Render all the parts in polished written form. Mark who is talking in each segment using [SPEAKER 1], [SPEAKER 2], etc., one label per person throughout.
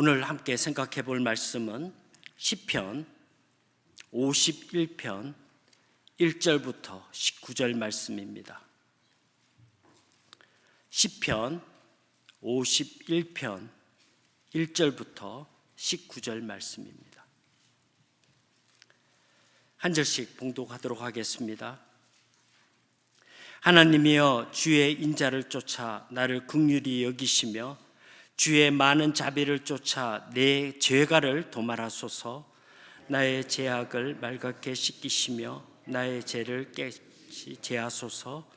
[SPEAKER 1] 오늘 함께 생각해 볼 말씀은 시편 51편 1절부터 19절 말씀입니다. 시편 51편 1절부터 19절 말씀입니다. 한 절씩 봉독하도록 하겠습니다. 하나님이여, 주의 인자를 쫓아 나를 긍휼히 여기시며 주의 많은 자비를 쫓아 내 죄가를 도말하소서. 나의 죄악을 말갛게 씻기시며 나의 죄를 깨끗이 제하소서.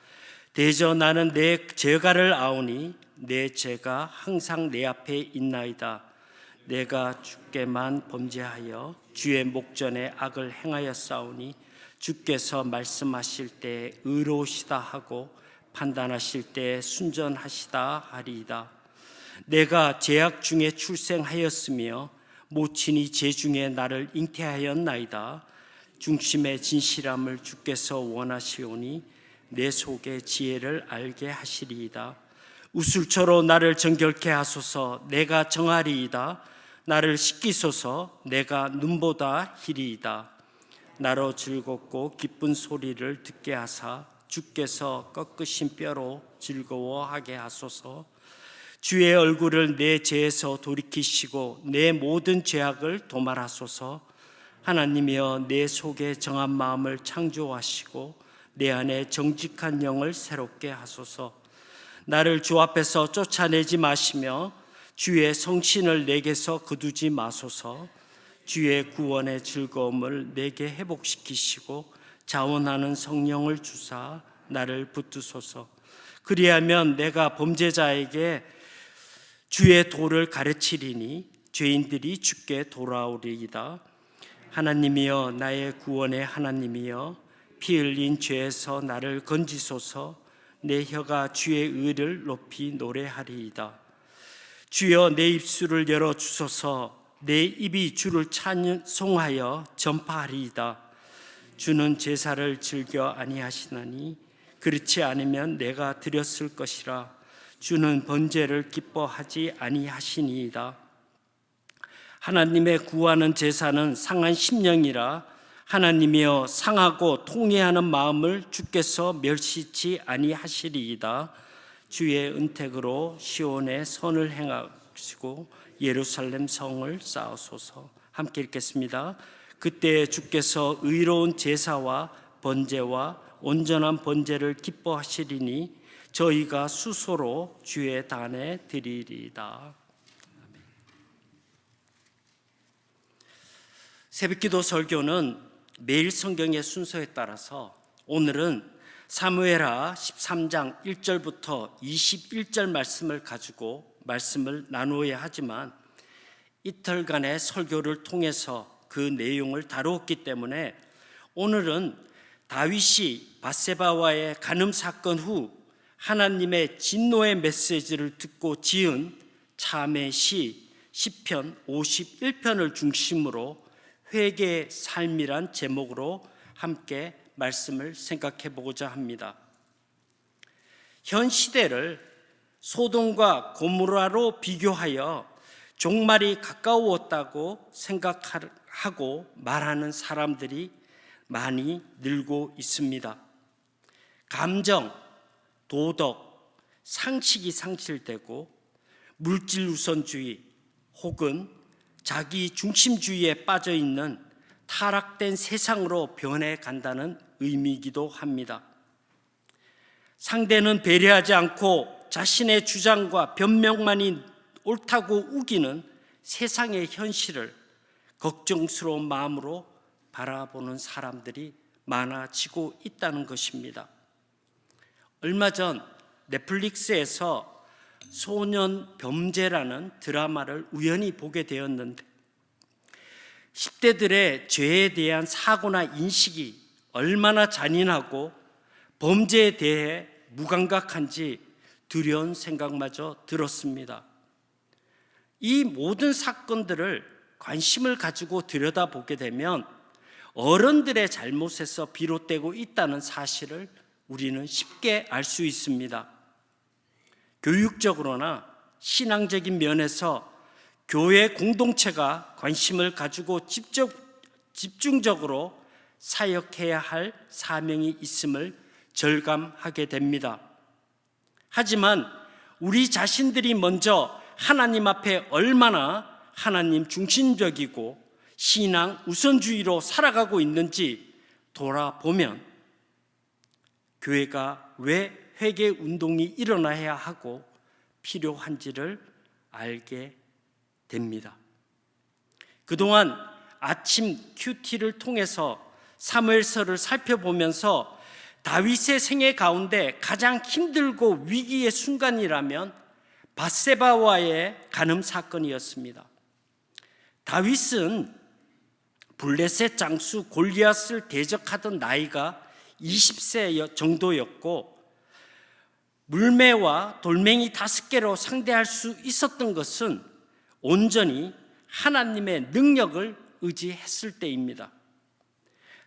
[SPEAKER 1] 대저 나는 내 죄가를 아오니 내 죄가 항상 내 앞에 있나이다. 내가 주께만 범죄하여 주의 목전에 악을 행하였사오니 주께서 말씀하실 때 의로우시다 하고 판단하실 때 순전하시다 하리이다. 내가 죄악 중에 출생하였으며 모친이 죄 중에 나를 잉태하였나이다. 중심의 진실함을 주께서 원하시오니 내 속의 지혜를 알게 하시리이다. 우술초로 나를 정결케 하소서. 내가 정하리이다. 나를 씻기소서. 내가 눈보다 희리이다. 나로 즐겁고 기쁜 소리를 듣게 하사 주께서 꺾으신 뼈로 즐거워하게 하소서. 주의 얼굴을 내 죄에서 돌이키시고 내 모든 죄악을 도말하소서. 하나님이여, 내 속에 정한 마음을 창조하시고 내 안에 정직한 영을 새롭게 하소서. 나를 주 앞에서 쫓아내지 마시며 주의 성신을 내게서 거두지 마소서. 주의 구원의 즐거움을 내게 회복시키시고 자원하는 성령을 주사 나를 붙드소서. 그리하면 내가 범죄자에게 주의 도를 가르치리니 죄인들이 주께 돌아오리이다. 하나님이여, 나의 구원의 하나님이여, 피 흘린 죄에서 나를 건지소서. 내 혀가 주의 의를 높이 노래하리이다. 주여, 내 입술을 열어주소서. 내 입이 주를 찬송하여 전파하리이다. 주는 제사를 즐겨 아니하시나니 그렇지 않으면 내가 드렸을 것이라. 주는 번제를 기뻐하지 아니하시니이다. 하나님의 구하는 제사는 상한 심령이라. 하나님이여, 상하고 통회하는 마음을 주께서 멸시치 아니하시리이다. 주의 은택으로 시온의 선을 행하시고 예루살렘 성을 쌓으소서. 함께 읽겠습니다. 그때 주께서 의로운 제사와 번제와 온전한 번제를 기뻐하시리니 저희가 수소로 주의 단에 드리리이다. 새벽기도 설교는 매일 성경의 순서에 따라서 오늘은 사무엘하 13장 1절부터 21절 말씀을 가지고 말씀을 나누어야 하지만 이틀간의 설교를 통해서 그 내용을 다루었기 때문에 오늘은 다윗이 밧세바와의 간음 사건 후 하나님의 진노의 메시지를 듣고 지은 참의 시 시편 51편을 중심으로 회개의 삶이란 제목으로 함께 말씀을 생각해 보고자 합니다. 현 시대를 소돔과 고모라로 비교하여 종말이 가까웠다고 생각하고 말하는 사람들이 많이 늘고 있습니다. 감정, 도덕, 상식이 상실되고 물질 우선주의 혹은 자기 중심주의에 빠져 있는 타락된 세상으로 변해간다는 의미이기도 합니다. 상대는 배려하지 않고 자신의 주장과 변명만이 옳다고 우기는 세상의 현실을 걱정스러운 마음으로 바라보는 사람들이 많아지고 있다는 것입니다. 얼마 전 넷플릭스에서 소년범죄라는 드라마를 우연히 보게 되었는데 10대들의 죄에 대한 사고나 인식이 얼마나 잔인하고 범죄에 대해 무감각한지 두려운 생각마저 들었습니다. 이 모든 사건들을 관심을 가지고 들여다보게 되면 어른들의 잘못에서 비롯되고 있다는 사실을 우리는 쉽게 알 수 있습니다. 교육적으로나 신앙적인 면에서 교회 공동체가 관심을 가지고 집중적으로 사역해야 할 사명이 있음을 절감하게 됩니다. 하지만 우리 자신들이 먼저 하나님 앞에 얼마나 하나님 중심적이고 신앙 우선주의로 살아가고 있는지 돌아보면 교회가 왜 회개 운동이 일어나야 하고 필요한지를 알게 됩니다. 그동안 아침 큐티를 통해서 사무엘서를 살펴보면서 다윗의 생애 가운데 가장 힘들고 위기의 순간이라면 밧세바와의 간음 사건이었습니다. 다윗은 블레셋 장수 골리앗을 대적하던 나이가 20세 정도였고 물매와 돌멩이 5개로 상대할 수 있었던 것은 온전히 하나님의 능력을 의지했을 때입니다.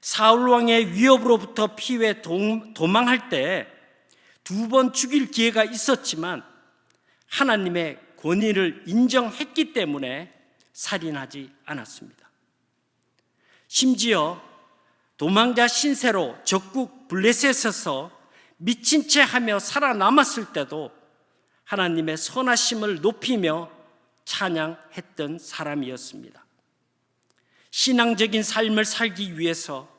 [SPEAKER 1] 사울 왕의 위협으로부터 피해 도망할 때 2번 죽일 기회가 있었지만 하나님의 권위를 인정했기 때문에 살인하지 않았습니다. 심지어 도망자 신세로 적국 블레셋에서 미친 채 하며 살아남았을 때도 하나님의 선하심을 높이며 찬양했던 사람이었습니다. 신앙적인 삶을 살기 위해서,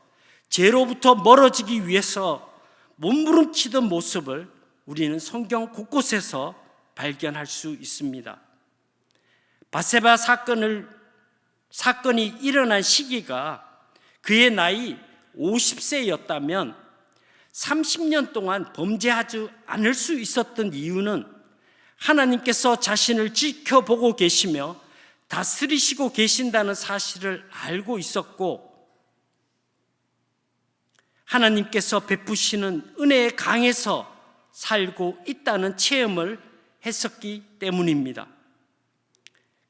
[SPEAKER 1] 죄로부터 멀어지기 위해서 몸부림치던 모습을 우리는 성경 곳곳에서 발견할 수 있습니다. 밧세바 사건이 일어난 시기가 그의 나이 50세였다면 30년 동안 범죄하지 않을 수 있었던 이유는 하나님께서 자신을 지켜보고 계시며 다스리시고 계신다는 사실을 알고 있었고 하나님께서 베푸시는 은혜에 강해서 살고 있다는 체험을 했었기 때문입니다.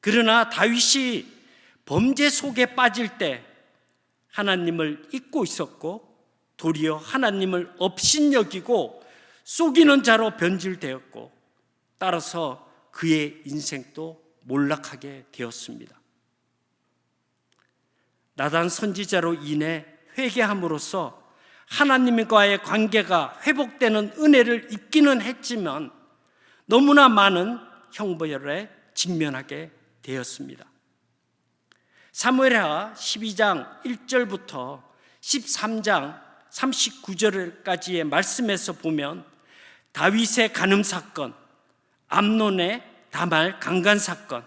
[SPEAKER 1] 그러나 다윗이 범죄 속에 빠질 때 하나님을 잊고 있었고 도리어 하나님을 업신여기고 속이는 자로 변질되었고 따라서 그의 인생도 몰락하게 되었습니다. 나단 선지자로 인해 회개함으로써 하나님과의 관계가 회복되는 은혜를 입기는 했지만 너무나 많은 형벌에 직면하게 되었습니다. 사무엘하 12장 1절부터 13장 39절까지의 말씀에서 보면 다윗의 간음 사건, 암논의 다말 강간 사건,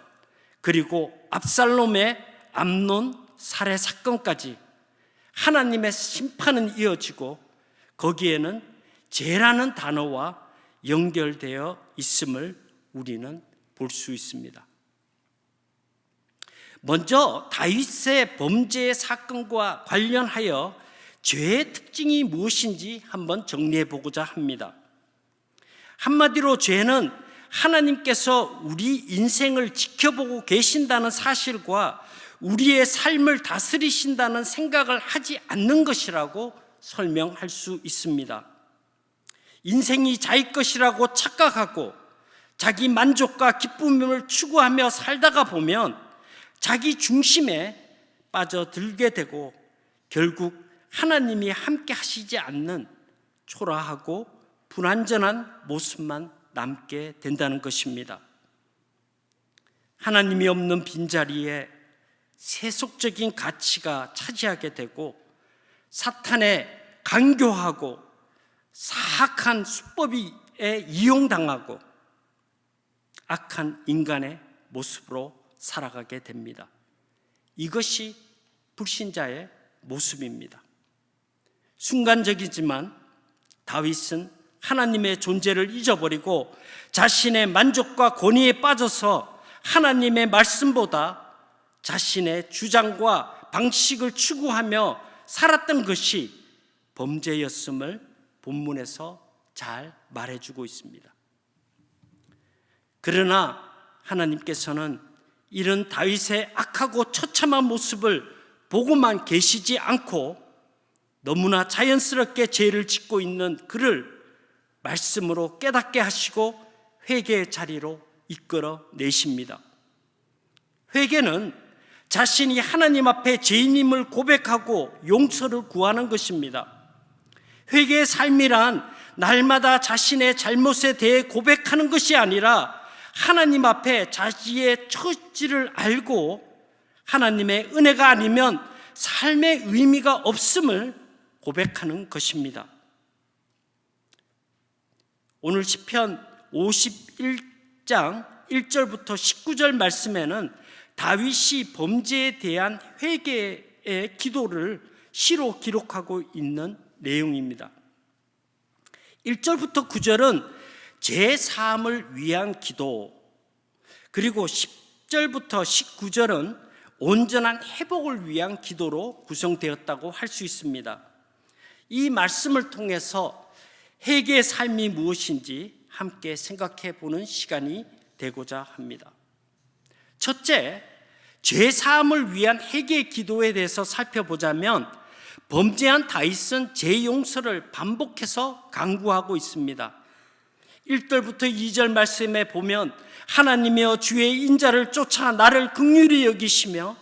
[SPEAKER 1] 그리고 압살롬의 암논 살해 사건까지 하나님의 심판은 이어지고 거기에는 죄라는 단어와 연결되어 있음을 우리는 볼 수 있습니다. 먼저 다윗의 범죄 사건과 관련하여 죄의 특징이 무엇인지 한번 정리해 보고자 합니다. 한마디로 죄는 하나님께서 우리 인생을 지켜보고 계신다는 사실과 우리의 삶을 다스리신다는 생각을 하지 않는 것이라고 설명할 수 있습니다. 인생이 자기 것이라고 착각하고 자기 만족과 기쁨을 추구하며 살다가 보면 자기 중심에 빠져들게 되고 결국 하나님이 함께 하시지 않는 초라하고 불완전한 모습만 남게 된다는 것입니다. 하나님이 없는 빈자리에 세속적인 가치가 차지하게 되고 사탄의 간교하고 사악한 수법에 이용당하고 악한 인간의 모습으로 살아가게 됩니다. 이것이 불신자의 모습입니다. 순간적이지만 다윗은 하나님의 존재를 잊어버리고 자신의 만족과 권위에 빠져서 하나님의 말씀보다 자신의 주장과 방식을 추구하며 살았던 것이 범죄였음을 본문에서 잘 말해주고 있습니다. 그러나 하나님께서는 이런 다윗의 악하고 처참한 모습을 보고만 계시지 않고 너무나 자연스럽게 죄를 짓고 있는 그를 말씀으로 깨닫게 하시고 회개의 자리로 이끌어 내십니다. 회개는 자신이 하나님 앞에 죄인임을 고백하고 용서를 구하는 것입니다. 회개의 삶이란 날마다 자신의 잘못에 대해 고백하는 것이 아니라 하나님 앞에 자기의 처지를 알고 하나님의 은혜가 아니면 삶의 의미가 없음을 고백하는 것입니다. 오늘 시편 51장 1절부터 19절 말씀에는 다윗이 범죄에 대한 회개의 기도를 시로 기록하고 있는 내용입니다. 1절부터 9절은 죄사함을 위한 기도, 그리고 10절부터 19절은 온전한 회복을 위한 기도로 구성되었다고 할 수 있습니다. 이 말씀을 통해서 회개의 삶이 무엇인지 함께 생각해 보는 시간이 되고자 합니다. 첫째, 죄사함을 위한 회개의 기도에 대해서 살펴보자면 범죄한 다윗은 죄 용서를 반복해서 강구하고 있습니다. 1절부터 2절 말씀에 보면 하나님이여 주의 인자를 쫓아 나를 긍휼히 여기시며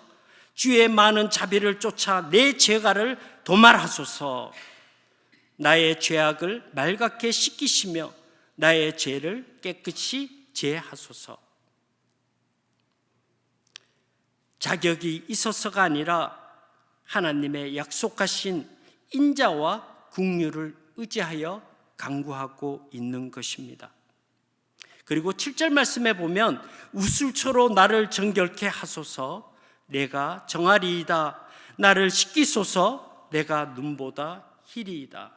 [SPEAKER 1] 주의 많은 자비를 쫓아 내 죄가를 도말하소서. 나의 죄악을 맑게 씻기시며 나의 죄를 깨끗이 제하소서. 자격이 있어서가 아니라 하나님의 약속하신 인자와 긍휼을 의지하여 간구하고 있는 것입니다. 그리고 7절 말씀에 보면 우슬초로 나를 정결케 하소서. 내가 정하리이다. 나를 씻기소서. 내가 눈보다 희리이다.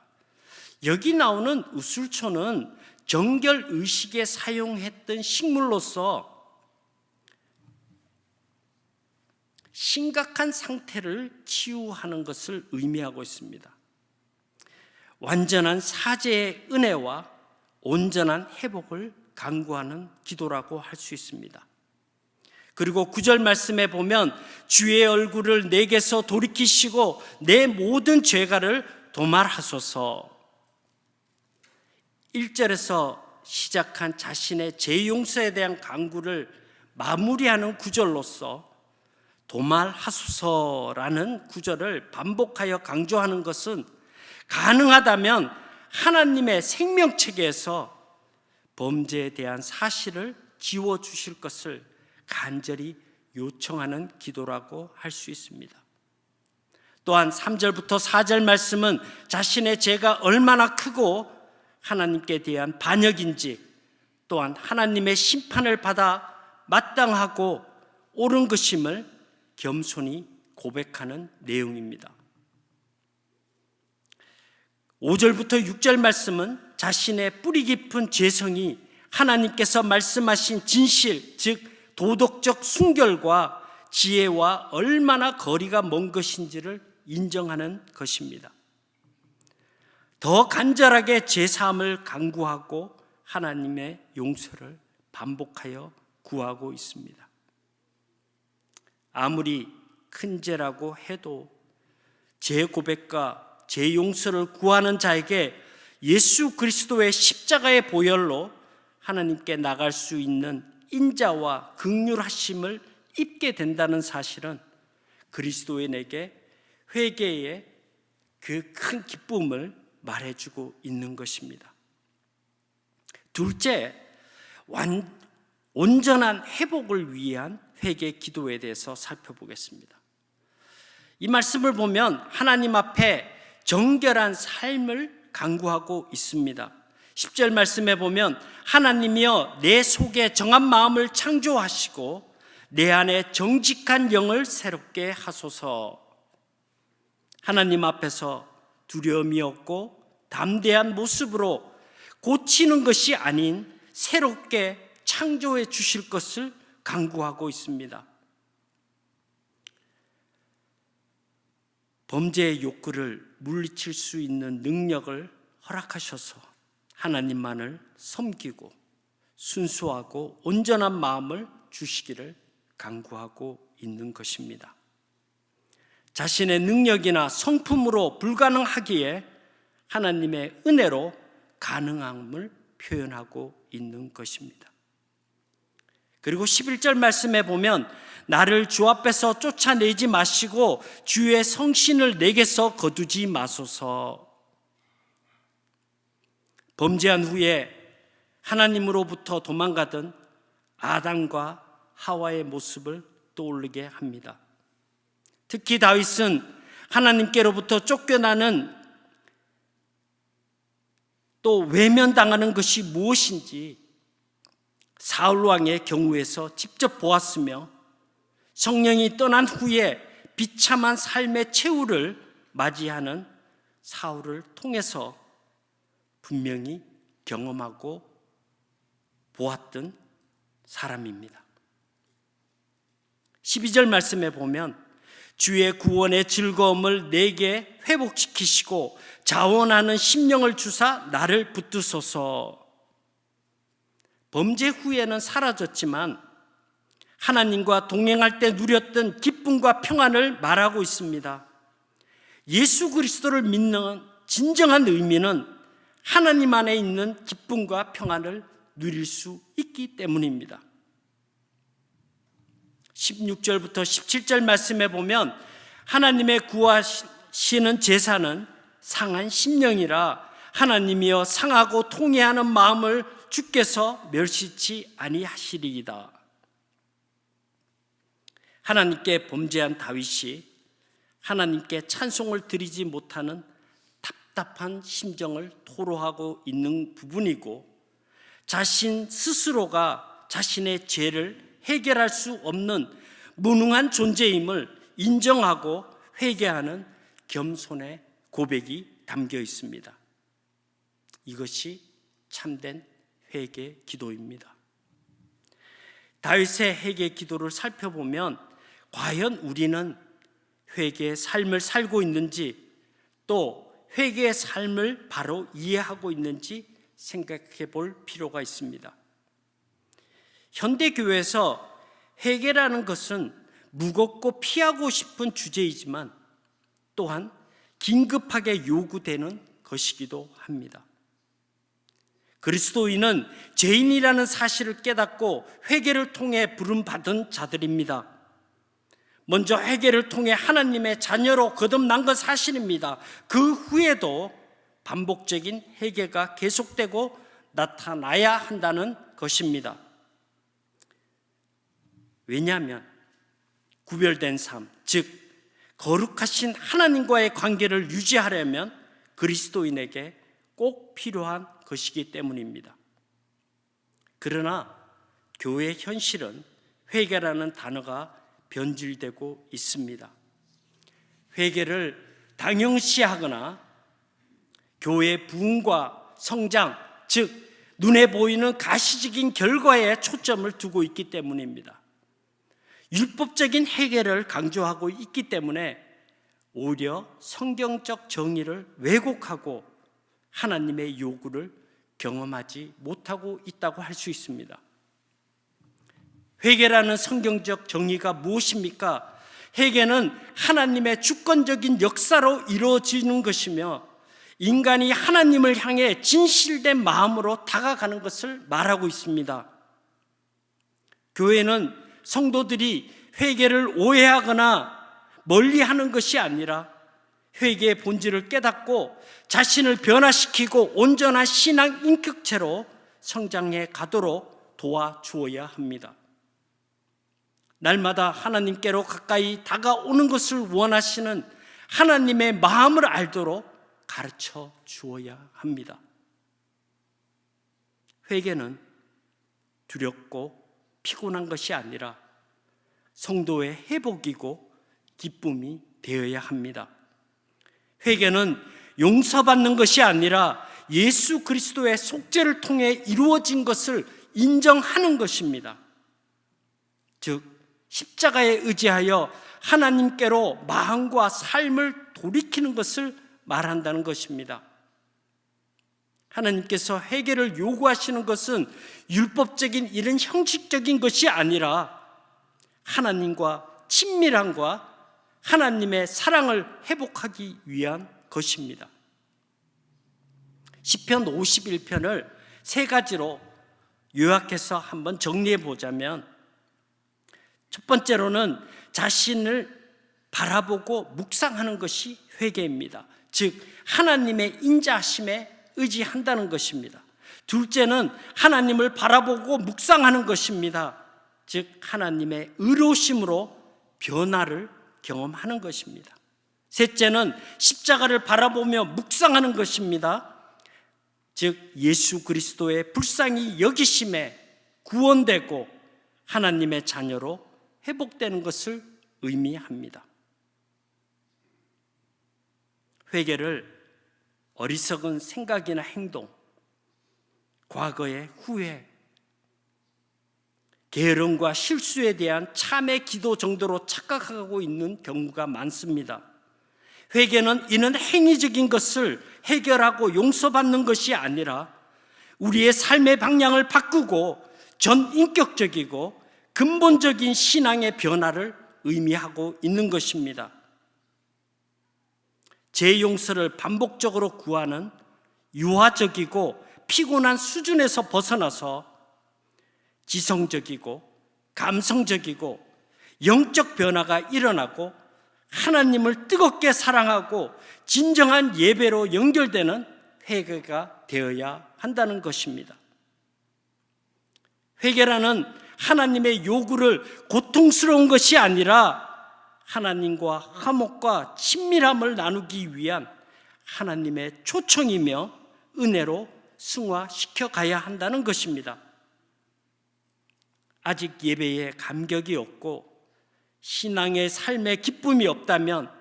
[SPEAKER 1] 여기 나오는 우슬초는 정결의식에 사용했던 식물로서 심각한 상태를 치유하는 것을 의미하고 있습니다. 완전한 사죄의 은혜와 온전한 회복을 간구하는 기도라고 할 수 있습니다. 그리고 9절 말씀에 보면 주의 얼굴을 내게서 돌이키시고 내 모든 죄가를 도말하소서. 1절에서 시작한 자신의 죄 용서에 대한 간구를 마무리하는 구절로서 도말하소서라는 구절을 반복하여 강조하는 것은 가능하다면 하나님의 생명체계에서 범죄에 대한 사실을 지워주실 것을 간절히 요청하는 기도라고 할 수 있습니다. 또한 3절부터 4절 말씀은 자신의 죄가 얼마나 크고 하나님께 대한 반역인지, 또한 하나님의 심판을 받아 마땅하고 옳은 것임을 겸손히 고백하는 내용입니다. 5절부터 6절 말씀은 자신의 뿌리 깊은 죄성이 하나님께서 말씀하신 진실, 즉 도덕적 순결과 지혜와 얼마나 거리가 먼 것인지를 인정하는 것입니다. 더 간절하게 죄사함을 간구하고 하나님의 용서를 반복하여 구하고 있습니다. 아무리 큰 죄라고 해도 죄 고백과 죄 용서를 구하는 자에게 예수 그리스도의 십자가의 보혈로 하나님께 나갈 수 있는 인자와 긍휼하심을 입게 된다는 사실은 그리스도인에게 회개의 그 큰 기쁨을 말해주고 있는 것입니다. 둘째, 온전한 회복을 위한 회개 기도에 대해서 살펴보겠습니다. 이 말씀을 보면 하나님 앞에 정결한 삶을 간구하고 있습니다. 10절 말씀에 보면 하나님이여 내 속에 정한 마음을 창조하시고 내 안에 정직한 영을 새롭게 하소서. 하나님 앞에서 두려움이 없고 담대한 모습으로 고치는 것이 아닌 새롭게 창조해 주실 것을 간구하고 있습니다. 범죄의 욕구를 물리칠 수 있는 능력을 허락하셔서 하나님만을 섬기고 순수하고 온전한 마음을 주시기를 간구하고 있는 것입니다. 자신의 능력이나 성품으로 불가능하기에 하나님의 은혜로 가능함을 표현하고 있는 것입니다. 그리고 11절 말씀에 보면 나를 주 앞에서 쫓아내지 마시고 주의 성신을 내게서 거두지 마소서. 범죄한 후에 하나님으로부터 도망가던 아담과 하와의 모습을 떠올리게 합니다. 특히 다윗은 하나님께로부터 쫓겨나는 또 외면당하는 것이 무엇인지 사울 왕의 경우에서 직접 보았으며 성령이 떠난 후에 비참한 삶의 최후를 맞이하는 사울을 통해서 분명히 경험하고 보았던 사람입니다. 12절 말씀에 보면 주의 구원의 즐거움을 내게 회복시키시고 자원하는 심령을 주사 나를 붙드소서. 범죄 후에는 사라졌지만 하나님과 동행할 때 누렸던 기쁨과 평안을 말하고 있습니다. 예수 그리스도를 믿는 진정한 의미는 하나님 안에 있는 기쁨과 평안을 누릴 수 있기 때문입니다. 16절부터 17절 말씀에 보면 하나님의 구하시는 제사는 상한 심령이라 하나님이여 상하고 통회하는 마음을 주께서 멸시치 아니하시리이다. 하나님께 범죄한 다윗이 하나님께 찬송을 드리지 못하는 답답한 심정을 토로하고 있는 부분이고, 자신 스스로가 자신의 죄를 해결할 수 없는 무능한 존재임을 인정하고 회개하는 겸손의 고백이 담겨 있습니다. 이것이 참된 회개 기도입니다. 다윗의 회개 기도를 살펴보면 과연 우리는 회개의 삶을 살고 있는지, 또 회개의 삶을 바로 이해하고 있는지 생각해 볼 필요가 있습니다. 현대교회에서 회개라는 것은 무겁고 피하고 싶은 주제이지만 또한 긴급하게 요구되는 것이기도 합니다. 그리스도인은 죄인이라는 사실을 깨닫고 회개를 통해 부름받은 자들입니다. 먼저 회개를 통해 하나님의 자녀로 거듭난 건 사실입니다. 그 후에도 반복적인 회개가 계속되고 나타나야 한다는 것입니다. 왜냐하면 구별된 삶, 즉 거룩하신 하나님과의 관계를 유지하려면 그리스도인에게 꼭 필요한 것이기 때문입니다. 그러나 교회의 현실은 회개라는 단어가 변질되고 있습니다. 회개를 당연시하거나 교회의 부흥과 성장, 즉 눈에 보이는 가시적인 결과에 초점을 두고 있기 때문입니다. 율법적인 회개를 강조하고 있기 때문에 오히려 성경적 정의를 왜곡하고 하나님의 요구를 경험하지 못하고 있다고 할 수 있습니다. 회개라는 성경적 정의가 무엇입니까? 회개는 하나님의 주권적인 역사로 이루어지는 것이며 인간이 하나님을 향해 진실된 마음으로 다가가는 것을 말하고 있습니다. 교회는 성도들이 회개를 오해하거나 멀리하는 것이 아니라 회개의 본질을 깨닫고 자신을 변화시키고 온전한 신앙 인격체로 성장해 가도록 도와주어야 합니다. 날마다 하나님께로 가까이 다가오는 것을 원하시는 하나님의 마음을 알도록 가르쳐 주어야 합니다. 회개는 두렵고 피곤한 것이 아니라 성도의 회복이고 기쁨이 되어야 합니다. 회개는 용서받는 것이 아니라 예수 그리스도의 속죄를 통해 이루어진 것을 인정하는 것입니다. 즉 십자가에 의지하여 하나님께로 마음과 삶을 돌이키는 것을 말한다는 것입니다. 하나님께서 회개를 요구하시는 것은 율법적인 이런 형식적인 것이 아니라 하나님과 친밀함과 하나님의 사랑을 회복하기 위한 것입니다. 시편 51편을 세 가지로 요약해서 한번 정리해 보자면, 첫 번째로는 자신을 바라보고 묵상하는 것이 회개입니다. 즉 하나님의 인자하심에 의지한다는 것입니다. 둘째는 하나님을 바라보고 묵상하는 것입니다. 즉 하나님의 의로우심으로 변화를 경험하는 것입니다. 셋째는 십자가를 바라보며 묵상하는 것입니다. 즉 예수 그리스도의 불쌍히 여기심에 구원되고 하나님의 자녀로 회복되는 것을 의미합니다. 회개를 어리석은 생각이나 행동, 과거의 후회, 게으름과 실수에 대한 참의 기도 정도로 착각하고 있는 경우가 많습니다. 회개는 이는 행위적인 것을 해결하고 용서받는 것이 아니라 우리의 삶의 방향을 바꾸고 전인격적이고 근본적인 신앙의 변화를 의미하고 있는 것입니다. 제 용서를 반복적으로 구하는 유화적이고 피곤한 수준에서 벗어나서 지성적이고 감성적이고 영적 변화가 일어나고 하나님을 뜨겁게 사랑하고 진정한 예배로 연결되는 회개가 되어야 한다는 것입니다. 회개라는 하나님의 요구를 고통스러운 것이 아니라 하나님과 화목과 친밀함을 나누기 위한 하나님의 초청이며 은혜로 승화시켜 가야 한다는 것입니다. 아직 예배에 감격이 없고 신앙의 삶에 기쁨이 없다면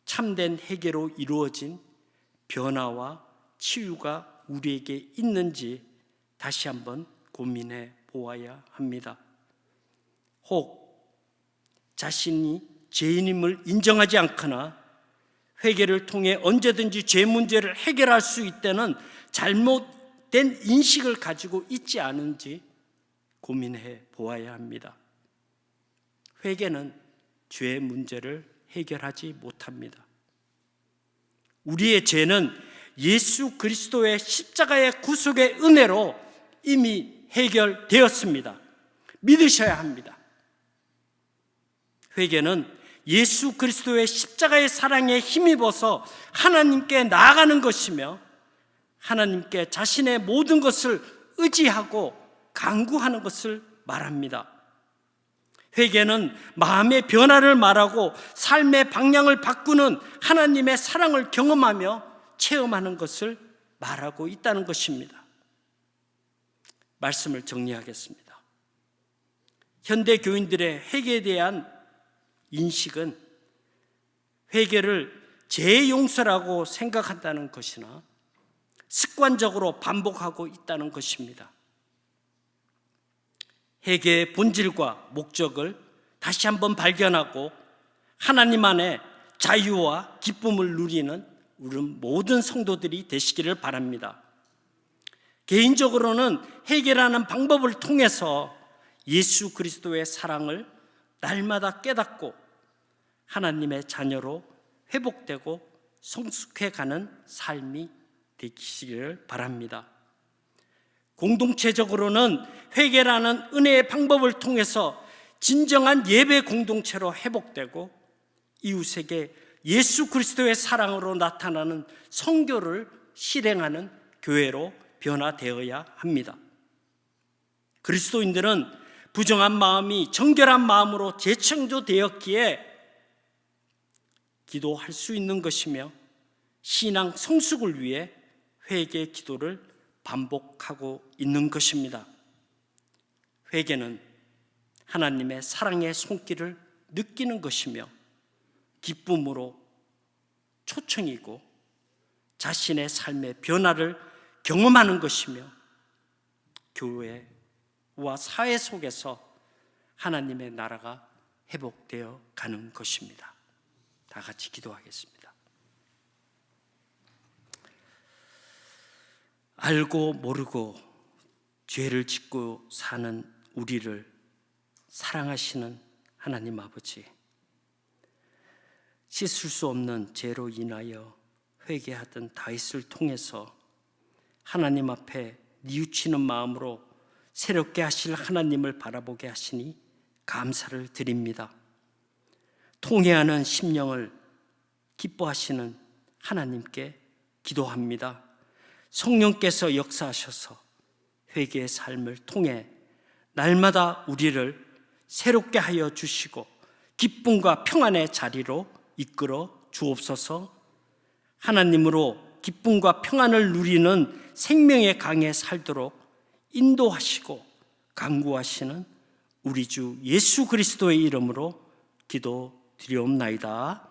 [SPEAKER 1] 참된 회개로 이루어진 변화와 치유가 우리에게 있는지 다시 한번 고민해 보아야 합니다. 혹 자신이 죄인임을 인정하지 않거나 회개를 통해 언제든지 죄 문제를 해결할 수 있다는 잘못된 인식을 가지고 있지 않은지 고민해 보아야 합니다. 회개는 죄 문제를 해결하지 못합니다. 우리의 죄는 예수 그리스도의 십자가의 구속의 은혜로 이미 해결되었습니다. 믿으셔야 합니다. 회개는 예수 그리스도의 십자가의 사랑에 힘입어서 하나님께 나아가는 것이며 하나님께 자신의 모든 것을 의지하고 간구하는 것을 말합니다. 회개는 마음의 변화를 말하고 삶의 방향을 바꾸는 하나님의 사랑을 경험하며 체험하는 것을 말하고 있다는 것입니다. 말씀을 정리하겠습니다. 현대 교인들의 회개에 대한 인식은 회개를 죄 용서라고 생각한다는 것이나 습관적으로 반복하고 있다는 것입니다. 회개의 본질과 목적을 다시 한번 발견하고 하나님 안에 자유와 기쁨을 누리는 우리 모든 성도들이 되시기를 바랍니다. 개인적으로는 회개라는 방법을 통해서 예수 그리스도의 사랑을 날마다 깨닫고 하나님의 자녀로 회복되고 성숙해가는 삶이 되시기를 바랍니다. 공동체적으로는 회개라는 은혜의 방법을 통해서 진정한 예배 공동체로 회복되고 이웃에게 예수 그리스도의 사랑으로 나타나는 선교를 실행하는 교회로 변화되어야 합니다. 그리스도인들은 부정한 마음이 정결한 마음으로 재창조되었기에 기도할 수 있는 것이며 신앙 성숙을 위해 회개 기도를 반복하고 있는 것입니다. 회개는 하나님의 사랑의 손길을 느끼는 것이며 기쁨으로 초청이고 자신의 삶의 변화를 경험하는 것이며 교회와 사회 속에서 하나님의 나라가 회복되어 가는 것입니다. 다 같이 기도하겠습니다. 알고 모르고 죄를 짓고 사는 우리를 사랑하시는 하나님 아버지, 씻을 수 없는 죄로 인하여 회개하던 다윗을 통해서 하나님 앞에 뉘우치는 마음으로 새롭게 하실 하나님을 바라보게 하시니 감사를 드립니다. 통회하는 심령을 기뻐하시는 하나님께 기도합니다. 성령께서 역사하셔서 회개의 삶을 통해 날마다 우리를 새롭게 하여 주시고 기쁨과 평안의 자리로 이끌어 주옵소서. 하나님으로 기쁨과 평안을 누리는 생명의 강에 살도록 인도하시고 간구하시는 우리 주 예수 그리스도의 이름으로 기도드리옵나이다.